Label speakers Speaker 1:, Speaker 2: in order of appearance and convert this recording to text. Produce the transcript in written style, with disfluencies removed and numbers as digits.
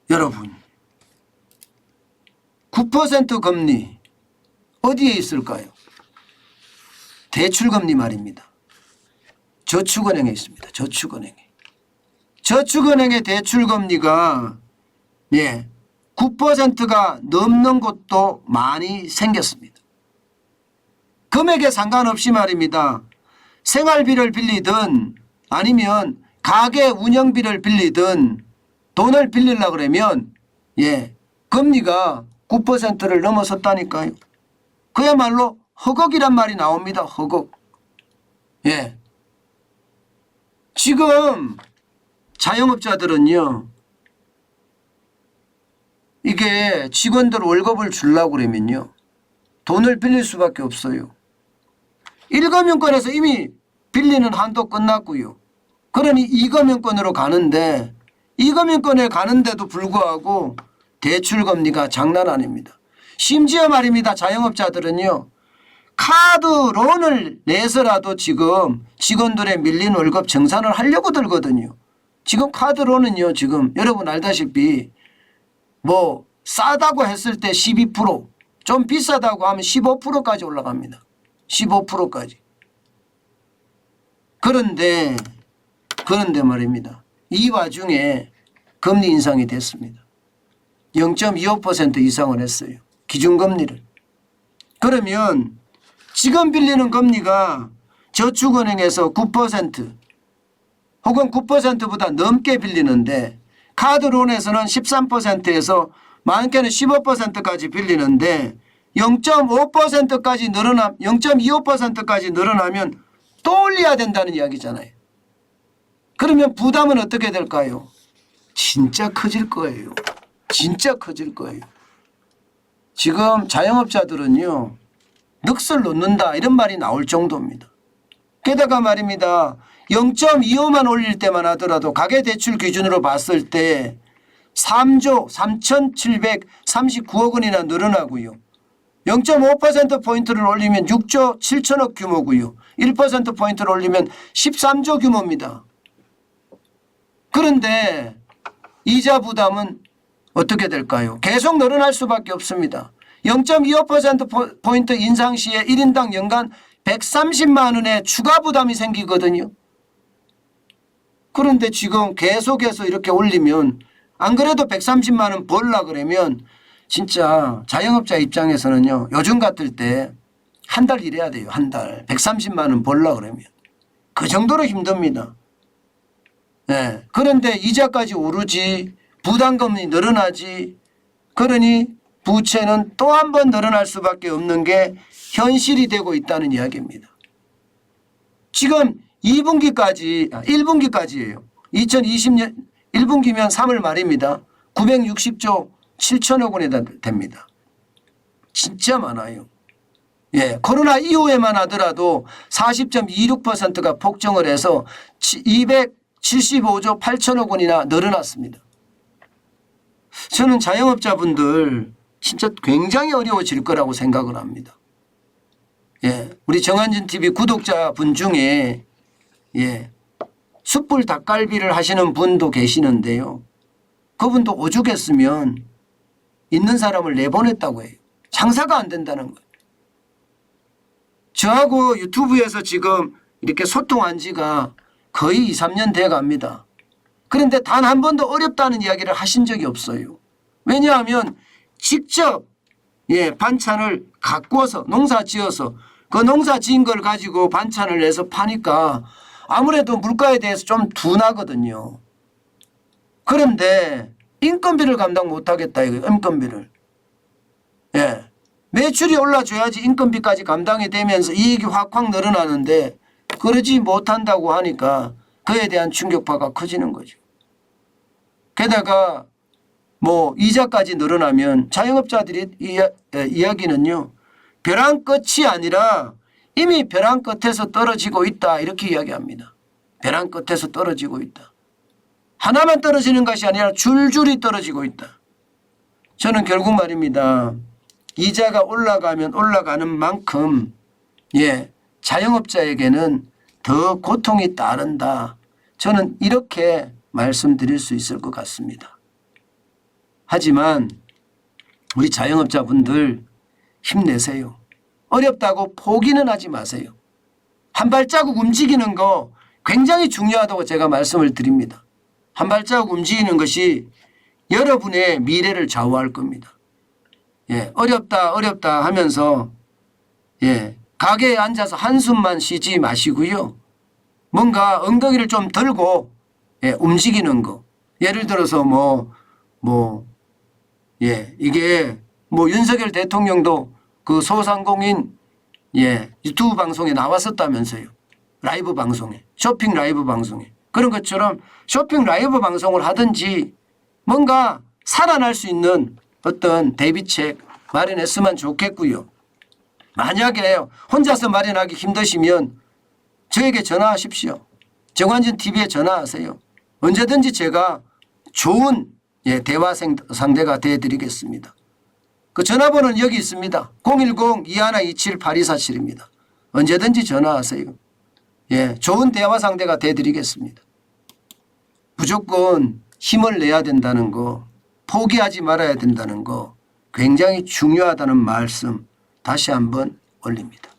Speaker 1: 여러분 9% 금리 어디에 있을까요? 대출금리 말입니다. 저축은행에 있습니다. 저축은행에. 저축은행의 대출금리가 9%가 넘는 곳도 많이 생겼습니다. 금액에 상관없이 말입니다. 생활비를 빌리든 아니면 가게 운영비를 빌리든 돈을 빌리려고 그러면 금리가 9%를 넘어섰다니까요. 그야말로 허걱이란 말이 나옵니다. 허걱. 지금 자영업자들은요. 이게 직원들 월급을 주려고 그러면요. 돈을 빌릴 수밖에 없어요. 1금융권에서 이미 빌리는 한도 끝났고요. 그러니 2금융권으로 가는데 2금융권에 가는데도 불구하고 대출금리가 장난 아닙니다. 심지어 말입니다. 자영업자들은요. 카드론을 내서라도 지금 직원들의 밀린 월급 정산을 하려고 들거든요. 지금 카드론은요. 지금 여러분 알다시피 뭐 싸다고 했을 때 12%, 좀 비싸다고 하면 15%까지 올라갑니다. 15%까지. 그런데 말입니다. 이 와중에 금리 인상이 됐습니다. 0.25% 이상을 했어요. 기준금리를. 그러면 지금 빌리는 금리가 저축은행에서 9% 혹은 9%보다 넘게 빌리는데 카드론에서는 13%에서 많게는 15%까지 빌리는데 0.5%까지 0.25%까지 늘어나면 또 올려야 된다는 이야기잖아요. 그러면 부담은 어떻게 될까요? 진짜 커질 거예요. 진짜 커질 거예요. 지금 자영업자들은요. 넋을 놓는다 이런 말이 나올 정도입니다. 게다가 말입니다. 0.25만 올릴 때만 하더라도 가계대출 기준으로 봤을 때 3조 3,739억 원이나 늘어나고요. 0.5%포인트를 올리면 6조 7천억 규모고요. 1%포인트를 올리면 13조 규모입니다. 그런데 이자 부담은 어떻게 될까요? 계속 늘어날 수밖에 없습니다. 0.25%포인트 인상 시에 1인당 연간 130만 원의 추가 부담이 생기거든요. 그런데 지금 계속해서 이렇게 올리면 안 그래도 130만 원 벌려고 그러면 진짜 자영업자 입장에서는요. 요즘 같을 때 한 달 일해야 돼요. 한 달. 130만 원 벌려고 그러면. 그 정도로 힘듭니다. 그런데 이자까지 오르지 부담금이 늘어나지 그러니 부채는 또 한 번 늘어날 수밖에 없는 게 현실이 되고 있다는 이야기입니다. 지금 1분기까지예요. 2020년 1분기면 3월 말입니다. 960조 7천억 원이 됩니다. 진짜 많아요. 코로나 이후에만 하더라도 40.26%가 폭증을 해서 275조 8천억 원이나 늘어났습니다. 저는 자영업자분들 진짜 굉장히 어려워질 거라고 생각을 합니다. 우리 정한진 TV 구독자분 중에 숯불 닭갈비를 하시는 분도 계시는데요. 그분도 오죽했으면 있는 사람을 내보냈다고 해요. 장사가 안 된다는 거예요. 저하고 유튜브에서 지금 이렇게 소통한 지가 거의 2, 3년 돼 갑니다. 그런데 단 한 번도 어렵다는 이야기를 하신 적이 없어요. 왜냐하면 직접 반찬을 가꾸어서 농사 지어서 그 농사 지은 걸 가지고 반찬을 내서 파니까 아무래도 물가에 대해서 좀 둔하거든요. 그런데 인건비를 감당 못하겠다 이거예요. 인건비를. 매출이 올라줘야지 인건비까지 감당이 되면서 이익이 확확 늘어나는데 그러지 못한다고 하니까 그에 대한 충격파가 커지는 거죠. 게다가 뭐 이자까지 늘어나면 자영업자들이 이야기는요. 벼랑 끝이 아니라 이미 벼랑 끝에서 떨어지고 있다 이렇게 이야기합니다. 벼랑 끝에서 떨어지고 있다. 하나만 떨어지는 것이 아니라 줄줄이 떨어지고 있다. 저는 결국 말입니다. 이자가 올라가면 올라가는 만큼 자영업자에게는 더 고통이 따른다. 저는 이렇게 말씀드릴 수 있을 것 같습니다. 하지만 우리 자영업자분들 힘내세요. 어렵다고 포기는 하지 마세요. 한 발자국 움직이는 거 굉장히 중요하다고 제가 말씀을 드립니다. 한 발자국 움직이는 것이 여러분의 미래를 좌우할 겁니다. 예, 어렵다 하면서 예, 가게에 앉아서 한숨만 쉬지 마시고요. 뭔가 엉덩이를 좀 들고 예, 움직이는 거. 예를 들어서 이게 윤석열 대통령도 그 소상공인 예, 유튜브 방송에 나왔었다면서요. 라이브 방송에, 쇼핑 라이브 방송에. 그런 것처럼 쇼핑 라이브 방송을 하든지 뭔가 살아날 수 있는 어떤 대비책 마련했으면 좋겠고요. 만약에 혼자서 마련하기 힘드시면 저에게 전화하십시오. 정환준 TV에 전화하세요. 언제든지 제가 좋은 예, 대화 상대가 되어드리겠습니다. 그 전화번호는 여기 있습니다. 010-2127-8247입니다. 언제든지 전화하세요. 예, 좋은 대화 상대가 되어드리겠습니다. 무조건 힘을 내야 된다는 거, 포기하지 말아야 된다는 거 굉장히 중요하다는 말씀 다시 한번 올립니다.